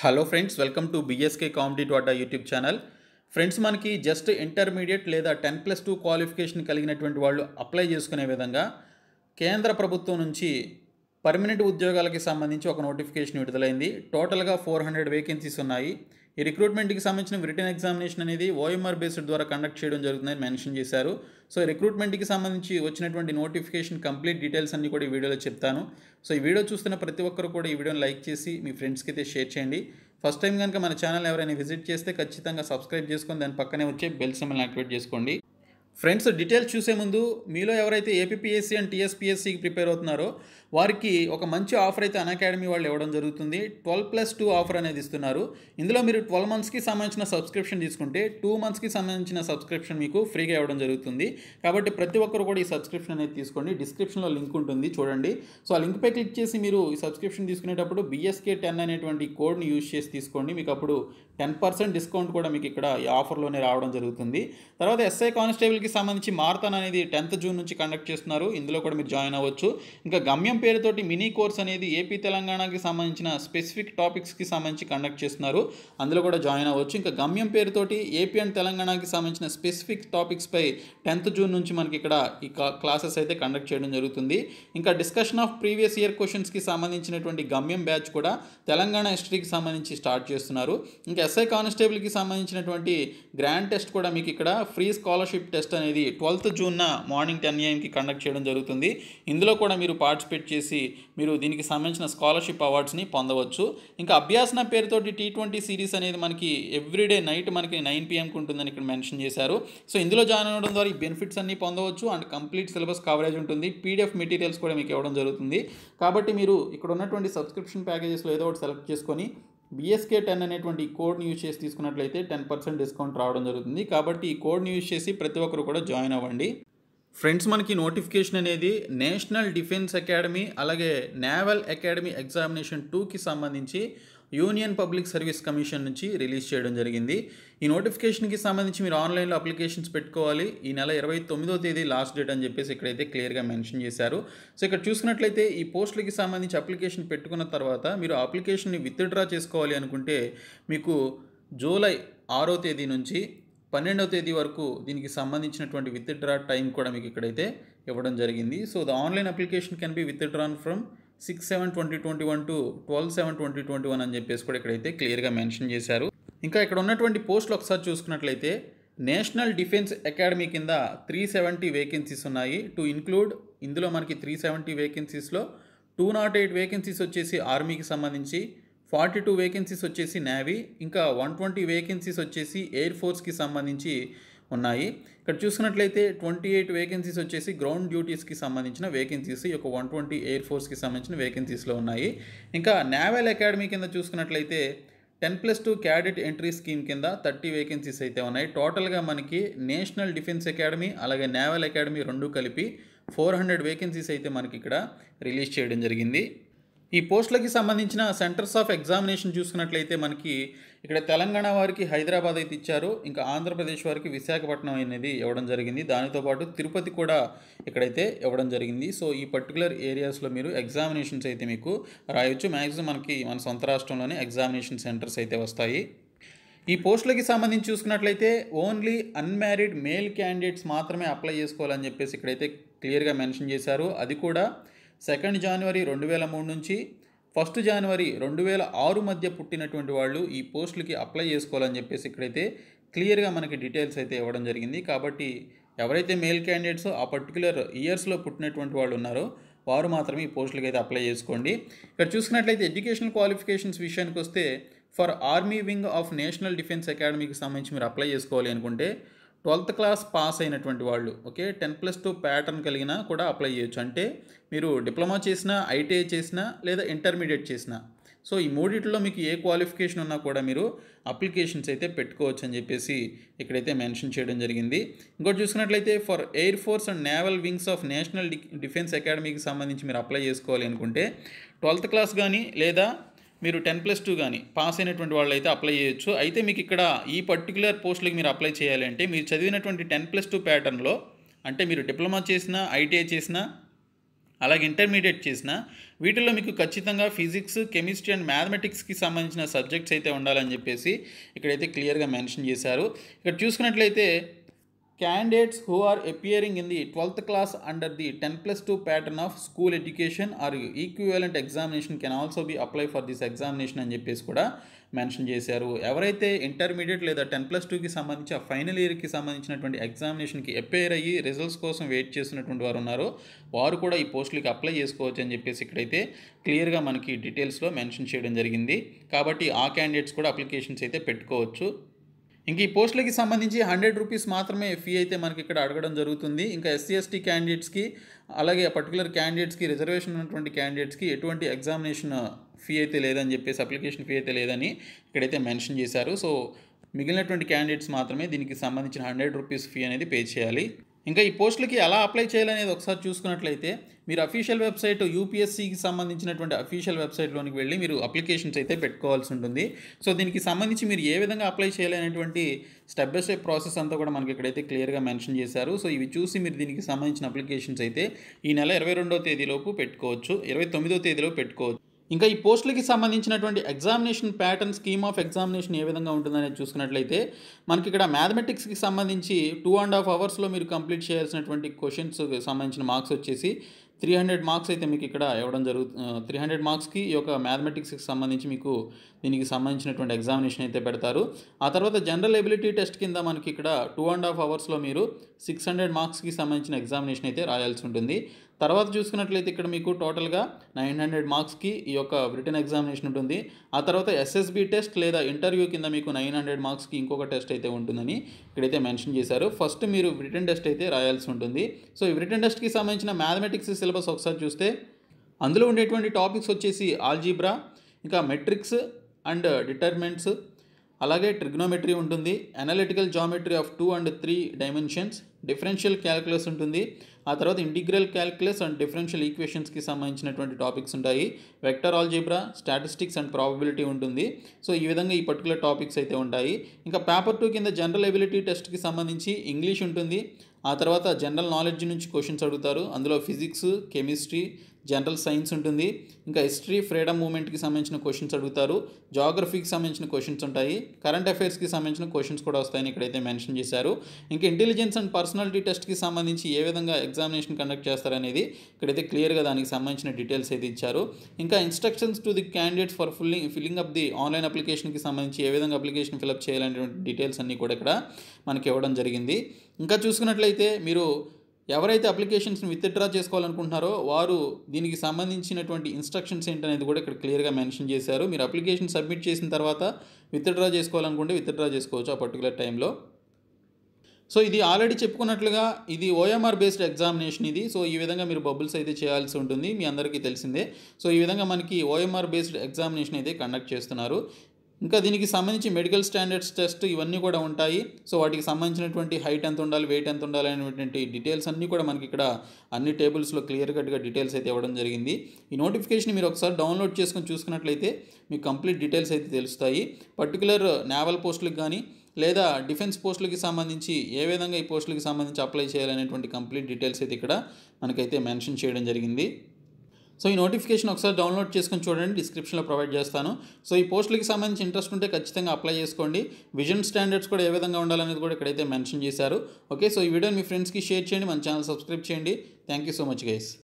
Hello friends, welcome to BSK competitive Adda YouTube channel. Friends, మనకి just intermediate లేదా 10+2 qualification కలిగినటువంటి వాళ్ళు apply చేసుకునే విధంగా కేంద్ర ప్రభుత్వం నుంచి పర్మనెంట్ ఉద్యోగాలకి సంబంధించి ఒక నోటిఫికేషన్ విడుదలైంది. టోటల్గా 400 వేకెన్సీస్ ఉన్నాయి. ఈ రిక్రూట్మెంట్కి సంబంధించిన రిటన్ ఎగ్జామినేషన్ అనేది ఓఎంఆర్ బేస్డ్ ద్వారా కండక్ట్ చేయడం జరుగుతుందని మెన్షన్ చేశారు. సో ఈ రిక్రూట్మెంట్కి సంబంధించి వచ్చినటువంటి నోటిఫికేషన్ కంప్లీట్ డీటెయిల్స్ అన్నీ కూడా ఈ వీడియోలో చెప్తాను. సో ఈ వీడియో చూస్తున్న ప్రతి ఒక్కరు కూడా ఈ వీడియోని లైక్ చేసి మీ ఫ్రెండ్స్కి అయితే షేర్ చేయండి. ఫస్ట్ టైం కనుక మన ఛానల్ ఎవరైనా విజిట్ చేస్తే ఖచ్చితంగా సబ్స్క్రైబ్ చేసుకొని దాని పక్కనే వచ్చే బెల్ సింబల్ని యాక్టివేట్ చేసుకోండి. ఫ్రెండ్స్, డీటెయిల్స్ చూసే ముందు మీలో ఎవరైతే ఏపీపీఎస్సీ అండ్ టీఎస్పీఎస్సీకి ప్రిపేర్ అవుతున్నారో వారికి ఒక మంచి ఆఫర్ అయితే అన్అకాడమీ వాళ్ళు ఇవ్వడం జరుగుతుంది. 12+2 ఆఫర్ అనేది ఇస్తున్నారు. ఇందులో మీరు 12 మంత్స్కి సంబంధించిన సబ్స్క్రిప్షన్ తీసుకుంటే 2 మంత్స్కి సంబంధించిన సబ్స్క్రిప్షన్ మీకు ఫ్రీగా ఇవ్వడం జరుగుతుంది. కాబట్టి ప్రతి ఒక్కరు కూడా ఈ సబ్స్క్రిప్షన్ అనేది తీసుకోండి. డిస్క్రిప్షన్లో లింక్ ఉంటుంది, చూడండి. సో ఆ లింక్పై క్లిక్ చేసి మీరు ఈ సబ్స్క్రిప్షన్ తీసుకునేటప్పుడు BSK10 అనేటువంటి కోడ్ని యూజ్ చేసి తీసుకోండి. మీకు అప్పుడు 10% డిస్కౌంట్ కూడా మీకు ఇక్కడ ఈ ఆఫర్లోనే రావడం జరుగుతుంది. తర్వాత SI కానిస్టేబుల్కి సంబంధించి మారథాన్ అనేది 10th జూన్ నుంచి కండక్ట్ చేస్తున్నారు. ఇందులో కూడా మీరు జాయిన్ అవ్వచ్చు. ఇంకా గమ్యం పేరుతోటి మినీ కోర్స్ అనేది ఏపీ తెలంగాణకి సంబంధించిన స్పెసిఫిక్ టాపిక్స్కి సంబంధించి కండక్ట్ చేస్తున్నారు. అందులో కూడా జాయిన్ అవ్వచ్చు. ఇంకా గమ్యం పేరుతోటి ఏపీ అండ్ తెలంగాణకి సంబంధించిన స్పెసిఫిక్ టాపిక్స్పై 10th జూన్ నుంచి మనకి ఇక్కడ ఈ క్లాసెస్ అయితే కండక్ట్ చేయడం జరుగుతుంది. ఇంకా డిస్కషన్ ఆఫ్ ప్రీవియస్ ఇయర్ క్వశ్చన్స్కి సంబంధించినటువంటి గమ్యం బ్యాచ్ కూడా తెలంగాణ హిస్టరీకి సంబంధించి స్టార్ట్ చేస్తున్నారు. ఇంకా SI కానిస్టేబుల్కి సంబంధించినటువంటి గ్రాండ్ టెస్ట్ కూడా మీకు ఇక్కడ ఫ్రీ స్కాలర్షిప్ టెస్ట్ అనేది 12th జూన్న మార్నింగ్ 10 AM కండక్ట్ చేయడం జరుగుతుంది. ఇందులో కూడా మీరు పార్టిసిపేట్ చేసి మీరు దీనికి సంబంధించిన స్కాలర్షిప్ అవార్డ్స్ని పొందవచ్చు. ఇంకా అభ్యాసన పేరుతోటి T20 సిరీస్ అనేది మనకి ఎవ్రీడే నైట్ మనకి 9 PM ఉంటుందని ఇక్కడ మెన్షన్ చేశారు. సో ఇందులో జాయిన్ అవ్వడం ద్వారా ఈ బెనిఫిట్స్ అన్నీ పొందవచ్చు. అండ్ కంప్లీట్ సిలబస్ కవరేజ్ ఉంటుంది. PDF మెటీరియల్స్ కూడా మీకు ఇవ్వడం జరుగుతుంది. కాబట్టి మీరు ఇక్కడ ఉన్నటువంటి సబ్స్క్రిప్షన్ ప్యాకేజెస్లో ఏదో ఒకటి సెలెక్ట్ చేసుకొని BSK10 అనేటువంటి కోడ్ని యూజ్ చేసి తీసుకున్నట్లయితే 10% డిస్కౌంట్ రావడం జరుగుతుంది. కాబట్టి ఈ కోడ్ని యూజ్ చేసి ప్రతి ఒక్కరు కూడా జాయిన్ అవ్వండి. ఫ్రెండ్స్, మనకి నోటిఫికేషన్ అనేది నేషనల్ డిఫెన్స్ అకాడమీ అలాగే నేవల్ అకాడమీ ఎగ్జామినేషన్ 2కి సంబంధించి యూనియన్ పబ్లిక్ సర్వీస్ కమిషన్ నుంచి రిలీజ్ చేయడం జరిగింది. ఈ నోటిఫికేషన్కి సంబంధించి మీరు ఆన్లైన్లో అప్లికేషన్స్ పెట్టుకోవాలి. ఈ నెల 29వ తేదీ లాస్ట్ డేట్ అని చెప్పేసి ఇక్కడైతే క్లియర్గా మెన్షన్ చేశారు. సో ఇక్కడ చూసుకున్నట్లయితే ఈ పోస్టులకి సంబంధించి అప్లికేషన్ పెట్టుకున్న తర్వాత మీరు అప్లికేషన్ని విత్డ్రా చేసుకోవాలి అనుకుంటే మీకు జూలై 6వ తేదీ నుంచి 12వ తేదీ వరకు దీనికి సంబంధించినటువంటి విత్డ్రా టైం కూడా మీకు ఇక్కడైతే ఇవ్వడం జరిగింది. So the online application can be withdrawn from 6/7/2021 to 12/7/2021 అని చెప్పేసి కూడా ఇక్కడైతే క్లియర్గా మెన్షన్ చేశారు. ఇంకా ఇక్కడ ఉన్నటువంటి పోస్టులు ఒకసారి చూసుకున్నట్లయితే నేషనల్ డిఫెన్స్ అకాడమీ కింద 370 వేకెన్సీస్ ఉన్నాయి. టు ఇంక్లూడ్ ఇందులో మనకి 370 వేకెన్సీస్లో 208 వేకెన్సీస్ వచ్చేసి ఆర్మీకి సంబంధించి, 42 వేకెన్సీస్ వచ్చేసి నేవీ, ఇంకా 120 వేకెన్సీస్ వచ్చేసి ఎయిర్ ఫోర్స్కి సంబంధించి ఉన్నాయి. ఇక్కడ చూసుకున్నట్లయితే 28 వేకెన్సీస్ వచ్చేసి గ్రౌండ్ డ్యూటీస్కి సంబంధించిన వేకెన్సీస్, ఈ యొక్క 120 ఎయిర్ ఫోర్స్కి సంబంధించిన వేకెన్సీస్లో ఉన్నాయి. ఇంకా నేవల్ అకాడమీ కింద చూసుకున్నట్లయితే 10+2 క్యాడెట్ ఎంట్రీ స్కీమ్ కింద 30 వేకెన్సీస్ అయితే ఉన్నాయి. టోటల్గా మనకి నేషనల్ డిఫెన్స్ అకాడమీ అలాగే నేవల్ అకాడమీ రెండు కలిపి 400 వేకెన్సీస్ అయితే మనకి ఇక్కడ రిలీజ్ చేయడం జరిగింది. ఈ పోస్టులకి సంబంధించిన సెంటర్స్ ఆఫ్ ఎగ్జామినేషన్ చూసుకున్నట్లయితే మనకి ఇక్కడ తెలంగాణ వారికి హైదరాబాద్ అయితే ఇచ్చారు. ఇంకా ఆంధ్రప్రదేశ్ వారికి విశాఖపట్నం అనేది ఇవ్వడం జరిగింది. దానితోపాటు తిరుపతి కూడా ఇక్కడైతే ఇవ్వడం జరిగింది. సో ఈ పర్టికులర్ ఏరియాస్లో మీరు ఎగ్జామినేషన్స్ అయితే మీకు రాయొచ్చు. మ్యాక్సిమం మనకి మన సొంత రాష్ట్రంలోనే ఎగ్జామినేషన్ సెంటర్స్ అయితే వస్తాయి. ఈ పోస్టులకి సంబంధించి చూసుకున్నట్లయితే ఓన్లీ అన్మ్యారీడ్ మేల్ క్యాండిడేట్స్ మాత్రమే అప్లై చేసుకోవాలని చెప్పేసి ఇక్కడైతే క్లియర్గా మెన్షన్ చేశారు. అది కూడా 2 జనవరి 2003 నుంచి 1 జనవరి 2006 మధ్య పుట్టినటువంటి వాళ్ళు ఈ పోస్టులకి అప్లై చేసుకోవాలని చెప్పేసి ఇక్కడైతే క్లియర్గా మనకి డీటెయిల్స్ అయితే ఇవ్వడం జరిగింది. కాబట్టి ఎవరైతే మేల్ క్యాండిడేట్స్ ఆ పర్టికులర్ ఇయర్స్లో పుట్టినటువంటి వాళ్ళు ఉన్నారో వారు మాత్రమే ఈ పోస్టులకి అయితే అప్లై చేసుకోండి. ఇక్కడ చూసుకున్నట్లయితే ఎడ్యుకేషనల్ క్వాలిఫికేషన్స్ విషయానికి వస్తే for army wing of national defence అకాడమీకి సంబంధించి మీరు అప్లై చేసుకోవాలి అనుకుంటే 12th క్లాస్ పాస్ అయినటువంటి వాళ్ళు, ఓకే, 10+2 ప్యాటర్న్ కలిగినా కూడా అప్లై చేయొచ్చు. అంటే మీరు డిప్లొమా చేసినా, ITI చేసినా లేదా ఇంటర్మీడియట్ చేసినా, సో ఈ మూడిట్లో మీకు ఏ క్వాలిఫికేషన్ ఉన్నా కూడా మీరు అప్లికేషన్స్ అయితే పెట్టుకోవచ్చు అని చెప్పేసి ఇక్కడైతే మెన్షన్ చేయడం జరిగింది. ఇంకోటి చూసుకున్నట్లయితే for air force and naval wings of national defence అకాడమీకి సంబంధించి మీరు అప్లై చేసుకోవాలి అనుకుంటే 12th క్లాస్ కానీ లేదా మీరు 10+2 కానీ పాస్ అయినటువంటి వాళ్ళు అయితే అప్లై చేయొచ్చు. అయితే మీకు ఇక్కడ ఈ పర్టికులర్ పోస్టులకి మీరు అప్లై చేయాలి అంటే మీరు చదివినటువంటి 10+2 ప్యాటర్న్లో, అంటే మీరు డిప్లొమా చేసినా, ITI చేసినా, అలాగే ఇంటర్మీడియట్ చేసినా వీటిల్లో మీకు ఖచ్చితంగా ఫిజిక్స్, కెమిస్ట్రీ అండ్ మ్యాథమెటిక్స్కి సంబంధించిన సబ్జెక్ట్స్ అయితే ఉండాలని చెప్పేసి ఇక్కడైతే క్లియర్గా మెన్షన్ చేశారు. ఇక్కడ చూసుకున్నట్లయితే candidates who are appearing in the 12th class under the 10+2 pattern of school education or equivalent examination can also be apply for this examination అని చెప్పేసి కూడా మెన్షన్ చేశారు. ఎవరైతే ఇంటర్మీడియట్ లేదా 10+2కి సంబంధించి ఆ ఫైనల్ ఇయర్కి సంబంధించినటువంటి ఎగ్జామినేషన్కి అపేర్ అయ్యి రిజల్ట్స్ కోసం వెయిట్ చేస్తున్నటువంటి వారు ఉన్నారో వారు కూడా ఈ పోస్టులకి అప్లై చేసుకోవచ్చు అని చెప్పేసి ఇక్కడైతే క్లియర్గా మనకి డీటెయిల్స్లో మెన్షన్ చేయడం జరిగింది. కాబట్టి ఆ క్యాండిడేట్స్ కూడా అప్లికేషన్స్ అయితే పెట్టుకోవచ్చు. ఇంక ఈ పోస్టులకి సంబంధించి 100 రూపీస్ మాత్రమే ఫీ అయితే మనకి ఇక్కడ అడగడం జరుగుతుంది. ఇంకా ఎస్సీ ఎస్టీ క్యాండిడేట్స్కి అలాగే పర్టికులర్ క్యాండిడేట్స్కి రిజర్వేషన్ ఉన్నటువంటి క్యాండిడేట్స్కి ఎటువంటి ఎగ్జామినేషన్ ఫీ అయితే లేదని చెప్పేసి అప్లికేషన్ ఫీ అయితే లేదని ఇక్కడైతే మెన్షన్ చేశారు. సో మిగిలినటువంటి క్యాండిడేట్స్ మాత్రమే దీనికి సంబంధించిన 100 రూపీస్ ఫీ అనేది పే చేయాలి. ఇంకా ఈ పోస్టులకి ఎలా అప్లై చేయాలనేది ఒకసారి చూసుకున్నట్లయితే మీరు అఫీషియల్ వెబ్సైట్ యూపీఎస్సీకి సంబంధించినటువంటి అఫీషియల్ వెబ్సైట్లోనికి వెళ్ళి మీరు అప్లికేషన్స్ అయితే పెట్టుకోవాల్సి ఉంటుంది. సో దీనికి సంబంధించి మీరు ఏ విధంగా అప్లై చేయాలనేటువంటి స్టెప్ బై స్టెప్ ప్రాసెస్ అంతా కూడా మనకి ఇక్కడైతే క్లియర్గా మెన్షన్ చేశారు. సో ఇవి చూసి మీరు దీనికి సంబంధించిన అప్లికేషన్స్ అయితే ఈ నెల 22వ తేదీలోపు పెట్టుకోవచ్చు, 29వ తేదీలో పెట్టుకోవచ్చు. ఇంకా ఈ పోస్టులకి సంబంధించినటువంటి examination pattern, scheme of examination ఏ విధంగా ఉంటుందనేది చూసుకున్నట్లయితే మనకి ఇక్కడ మ్యాథమెటిక్స్కి సంబంధించి 2.5 అవర్స్లో మీరు కంప్లీట్ చేయాల్సినటువంటి క్వశ్చన్స్కి సంబంధించిన మార్క్స్ వచ్చేసి 300 మార్క్స్ అయితే మీకు ఇక్కడ ఇవ్వడం జరుగుతుంది. 300 మార్క్స్కి ఈ యొక్క మ్యాథమెటిక్స్కి సంబంధించి మీకు దీనికి సంబంధించినటువంటి ఎగ్జామినేషన్ అయితే పెడతారు. ఆ తర్వాత జనరల్ ఎబిలిటీ టెస్ట్ కింద మనకి ఇక్కడ 2.5 అవర్స్లో మీరు 600 మార్క్స్కి సంబంధించిన ఎగ్జామినేషన్ అయితే రాయాల్సి ఉంటుంది. తర్వాత చూసుకున్నట్లయితే ఇక్కడ మీకు టోటల్గా 900 మార్క్స్కి ఈ యొక్క రిటన్ ఎగ్జామినేషన్ ఉంటుంది. ఆ తర్వాత ఎస్ఎస్బి టెస్ట్ లేదా ఇంటర్వ్యూ కింద మీకు 900 మార్క్స్కి ఇంకొక టెస్ట్ అయితే ఉంటుందని ఇక్కడైతే మెన్షన్ చేశారు. ఫస్ట్ మీరు రిటన్ టెస్ట్ అయితే రాయాల్సి ఉంటుంది. సో ఈ రిటన్ టెస్ట్కి సంబంధించిన మ్యాథమెటిక్స్ సిలబస్ ఒకసారి చూస్తే అందులో ఉండేటువంటి టాపిక్స్ వచ్చేసి ఆల్జీబ్రా, ఇంకా మెట్రిక్స్ అండ్ డిటర్మినెంట్స్, అలాగే ట్రిగ్నోమెట్రీ ఉంటుంది, analytical geometry of 2 and 3 dimensions, differential calculus ఉంటుంది. ఆ తర్వాత ఇంటిగ్రల్ క్యాలిక్యులస్ అండ్ డిఫరెన్షియల్ ఈక్వేషన్స్కి సంబంధించినటువంటి టాపిక్స్ ఉంటాయి. Vector algebra, statistics and probability ఉంటుంది. సో ఈ విధంగా ఈ పర్టికులర్ టాపిక్స్ అయితే ఉంటాయి. ఇంకా పేపర్ 2 కింద జనరల్ ఎబిలిటీ టెస్ట్కి సంబంధించి ఇంగ్లీష్ ఉంటుంది. ఆ తర్వాత జనరల్ నాలెడ్జ్ నుంచి క్వశ్చన్స్ అడుగుతారు. అందులో ఫిజిక్స్, కెమిస్ట్రీ, జనరల్ సైన్స్ ఉంటుంది. ఇంకా హిస్టరీ, ఫ్రీడమ్ మూవ్మెంట్కి సంబంధించిన క్వశ్చన్స్ అడుగుతారు. జాగ్రఫీకి సంబంధించిన క్వశ్చన్స్ ఉంటాయి. కరెంట్ అఫైర్స్కి సంబంధించిన క్వశ్చన్స్ కూడా వస్తాయని ఇక్కడైతే మెన్షన్ చేశారు. ఇంకా ఇంటెలిజెన్స్ అండ్ పర్సనాలిటీ టెస్ట్కి సంబంధించి ఏ విధంగా ఎగ్జామినేషన్ కండక్ట్ చేస్తారనేది ఇక్కడైతే క్లియర్గా దానికి సంబంధించిన డీటెయిల్స్ అయితే ఇచ్చారు. ఇంకా instructions to the candidates for filling up the online అప్లికేషన్కి సంబంధించి ఏ విధంగా అప్లికేషన్ ఫిల్అప్ చేయాలనేటువంటి డీటెయిల్స్ అన్నీ కూడా ఇక్కడ మనకి ఇవ్వడం జరిగింది. ఇంకా చూసుకున్నట్లయితే మీరు ఎవరైతే అప్లికేషన్స్ని విత్డ్రా చేసుకోవాలనుకుంటున్నారో వారు దీనికి సంబంధించినటువంటి ఇన్స్ట్రక్షన్స్ ఏంటనేది కూడా ఇక్కడ క్లియర్గా మెన్షన్ చేశారు. మీరు అప్లికేషన్ సబ్మిట్ చేసిన తర్వాత విత్డ్రా చేసుకోవాలనుకుంటే విత్డ్రా చేసుకోవచ్చు ఆ పర్టికులర్ టైంలో. సో ఇది ఆల్రెడీ చెప్పుకున్నట్లుగా ఇది ఓఎంఆర్ బేస్డ్ ఎగ్జామినేషన్ ఇది. సో ఈ విధంగా మీరు బబుల్స్ అయితే చేయాల్సి ఉంటుంది, మీ అందరికీ తెలిసిందే. సో ఈ విధంగా మనకి ఓఎంఆర్ బేస్డ్ ఎగ్జామినేషన్ అయితే కండక్ట్ చేస్తున్నారు. ఇంకా దీనికి సంబంధించి మెడికల్ స్టాండర్డ్స్ టెస్ట్ ఇవన్నీ కూడా ఉంటాయి. సో వాటికి సంబంధించినటువంటి హైట్ ఎంత ఉండాలి, వెయిట్ ఎంత ఉండాలి అనేటువంటి డీటెయిల్స్ అన్నీ కూడా మనకి ఇక్కడ అన్ని టేబుల్స్లో క్లియర్ కట్గా డీటెయిల్స్ అయితే ఇవ్వడం జరిగింది. ఈ నోటిఫికేషన్ మీరు ఒకసారి డౌన్లోడ్ చేసుకొని చూసుకున్నట్లయితే మీకు కంప్లీట్ డీటెయిల్స్ అయితే తెలుస్తాయి. పర్టికులర్ నేవల్ పోస్టులకు కానీ లేదా డిఫెన్స్ పోస్టులకి సంబంధించి ఏ విధంగా ఈ పోస్టులకి సంబంధించి అప్లై చేయాలనేటువంటి కంప్లీట్ డీటెయిల్స్ అయితే ఇక్కడ మనకైతే మెన్షన్ చేయడం జరిగింది. సో ఈ నోటిఫికేషన్ ఒకసారి డౌన్లోడ్ చేసుకొని చూడండి, డిస్క్రిప్షన్లో ప్రొవైడ్ చేస్తాను. సో ఈ పోస్టులకి సంబంధించి ఇంట్రెస్ట్ ఉంటే ఖచ్చితంగా అప్లై చేసుకోండి. విజన్ స్టాండర్డ్స్ కూడా ఏ విధంగా ఉండాలనేది కూడా ఇక్కడైతే మెన్షన్ చేశారు. ఓకే, సో ఈ వీడియోని మీ ఫ్రెండ్స్కి షేర్ చేయండి, మన ఛానల్ సబ్స్క్రైబ్ చేయండి. Thank you so much guys.